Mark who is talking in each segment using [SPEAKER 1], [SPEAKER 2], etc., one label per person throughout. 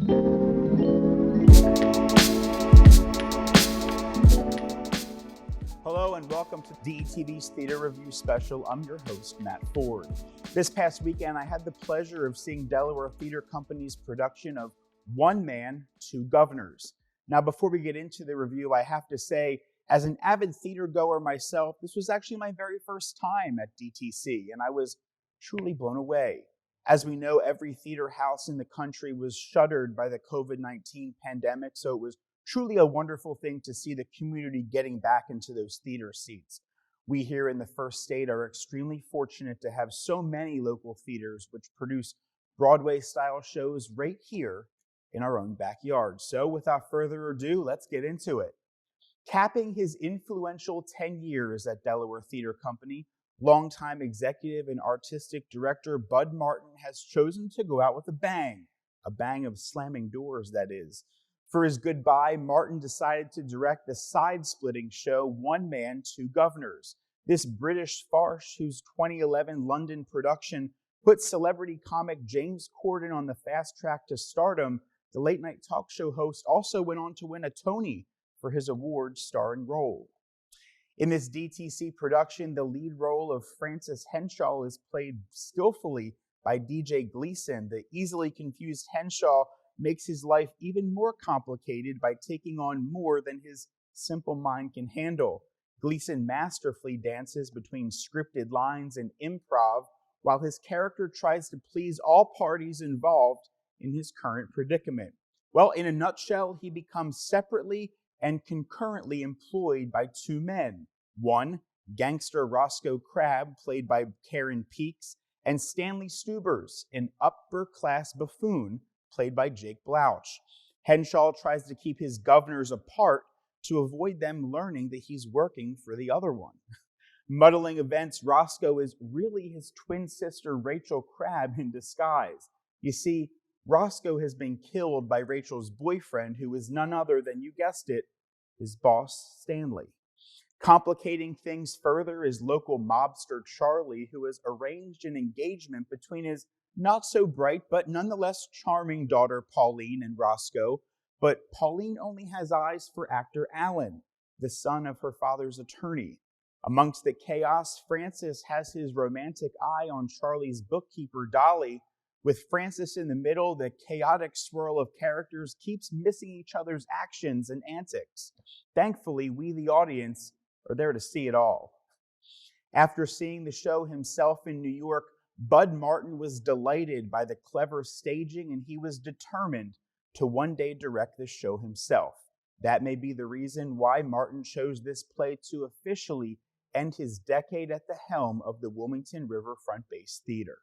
[SPEAKER 1] Hello and welcome to DETV's Theater Review Special. I'm your host, Matt Ford. This past weekend, I had the pleasure of seeing Delaware Theater Company's production of One Man, Two Guvnors. Now, before we get into the review, I have to say, as an avid theater goer myself, this was actually my very first time at DTC, and I was truly blown away. As we know, every theater house in the country was shuttered by the COVID-19 pandemic, so it was truly a wonderful thing to see the community getting back into those theater seats. We here in the First State are extremely fortunate to have so many local theaters which produce Broadway-style shows right here in our own backyard. So without further ado, let's get into it. Capping his influential 10 years at Delaware Theater Company, longtime executive and artistic director Bud Martin has chosen to go out with a bang of slamming doors, that is. For his goodbye, Martin decided to direct the side-splitting show One Man, Two Guvnors. This British farce, whose 2011 London production put celebrity comic James Corden on the fast track to stardom, the late-night talk show host also went on to win a Tony for his award-starring role. In this DTC production, the lead role of Francis Henshaw is played skillfully by DJ Gleason. The easily confused Henshaw makes his life even more complicated by taking on more than his simple mind can handle. Gleason masterfully dances between scripted lines and improv, while his character tries to please all parties involved in his current predicament. Well, in a nutshell, he becomes separately and concurrently employed by two men. One, gangster Roscoe Crabbe, played by Karen Peaks, and Stanley Stubers, an upper-class buffoon, played by Jake Blouch. Henshaw tries to keep his Guvnors apart to avoid them learning that he's working for the other one. Muddling events, Roscoe is really his twin sister Rachel Crabbe in disguise. You see, Roscoe has been killed by Rachel's boyfriend, who is none other than, you guessed it, his boss, Stanley. Complicating things further is local mobster Charlie, who has arranged an engagement between his not-so-bright but nonetheless charming daughter Pauline and Roscoe, but Pauline only has eyes for actor Alan, the son of her father's attorney. Amongst the chaos, Francis has his romantic eye on Charlie's bookkeeper Dolly. With Francis in the middle, the chaotic swirl of characters keeps missing each other's actions and antics. Thankfully, we, the audience, are there to see it all. After seeing the show himself in New York, Bud Martin was delighted by the clever staging, and he was determined to one day direct the show himself. That may be the reason why Martin chose this play to officially end his decade at the helm of the Wilmington Riverfront-based theater.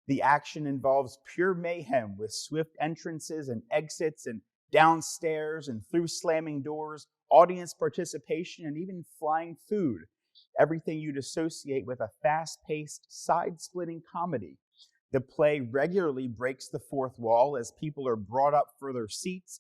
[SPEAKER 1] The action involves pure mayhem with swift entrances and exits and downstairs and through slamming doors, audience participation, and even flying food. Everything you'd associate with a fast-paced, side-splitting comedy. The play regularly breaks the fourth wall as people are brought up for their seats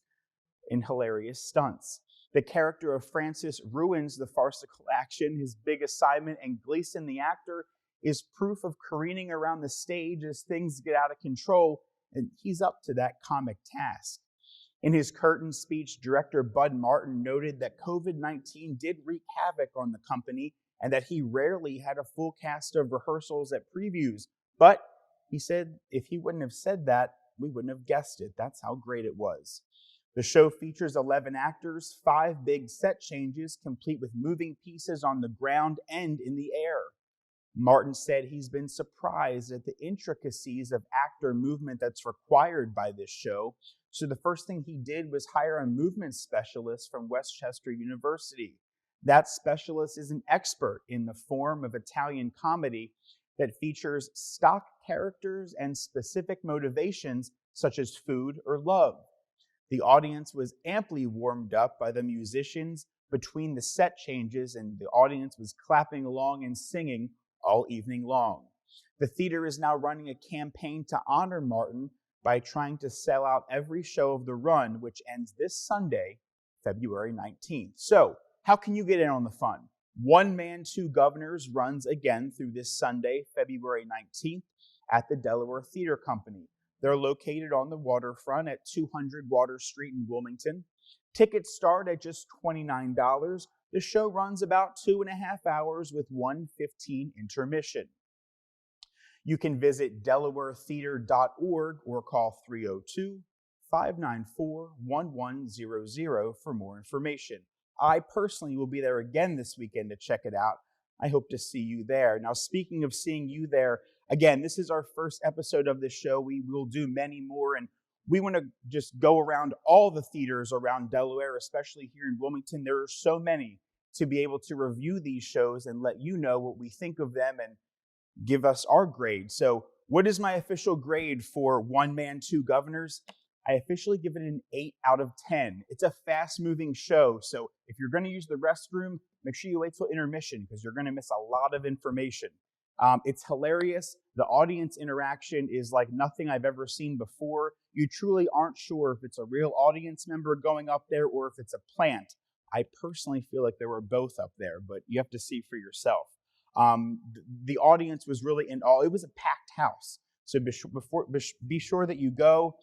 [SPEAKER 1] in hilarious stunts. The character of Francis ruins the farcical action, his big assignment, and Gleason, the actor, is proof of careening around the stage as things get out of control, and he's up to that comic task. In his curtain speech, director Bud Martin noted that COVID-19 did wreak havoc on the company and that he rarely had a full cast of rehearsals at previews. But he said if he wouldn't have said that, we wouldn't have guessed it. That's how great it was. The show features 11 actors, 5 big set changes, complete with moving pieces on the ground and in the air. Martin said he's been surprised at the intricacies of actor movement that's required by this show. So the first thing he did was hire a movement specialist from Westchester University. That specialist is an expert in the form of Italian comedy that features stock characters and specific motivations such as food or love. The audience was amply warmed up by the musicians between the set changes, and the audience was clapping along and singing all evening long. The theater is now running a campaign to honor Martin by trying to sell out every show of the run, which ends this Sunday, February 19th. So, how can you get in on the fun? One Man, Two Guvnors runs again through this Sunday, February 19th, at the Delaware Theater Company. They're located on the waterfront at 200 Water Street in Wilmington. Tickets start at just $29. The show runs about 2.5 hours with 1:15 intermission. You can visit DelawareTheater.org or call 302-594-1100 for more information. I personally will be there again this weekend to check it out. I hope to see you there. Now, speaking of seeing you there, again, this is our first episode of this show. We will do many more, and we want to just go around all the theaters around Delaware, especially here in Wilmington. There are so many to be able to review these shows and let you know what we think of them and give us our grade. So what is my official grade for One Man, Two Guvnors? I officially give it an 8 out of 10. It's a fast-moving show, so if you're going to use the restroom, make sure you wait till intermission because you're going to miss a lot of information. It's hilarious. The audience interaction is like nothing I've ever seen before. You truly aren't sure if it's a real audience member going up there or if it's a plant. I personally feel like there were both up there, but you have to see for yourself. The audience was really in awe. It was a packed house. So be sure that you go,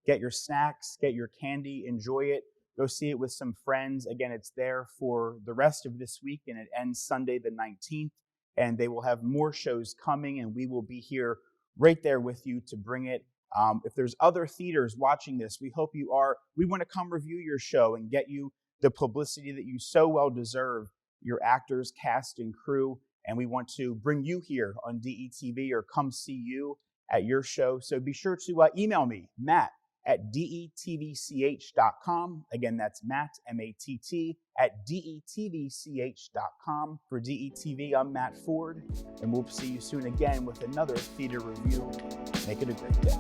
[SPEAKER 1] get your snacks, get your candy, enjoy it. Go see it with some friends. Again, it's there for the rest of this week, and it ends Sunday the 19th. And they will have more shows coming, and we will be here right there with you to bring it. If there's other theaters watching this, we hope you are. We want to come review your show and get you the publicity that you so well deserve, your actors, cast, and crew. And we want to bring you here on DETV or come see you at your show. So be sure to email me, Matt, at detvch.com. Again, that's Matt, M-A-T-T, at detvch.com. For DETV, I'm Matt Ford, and we'll see you soon again with another theater review. Make it a great day.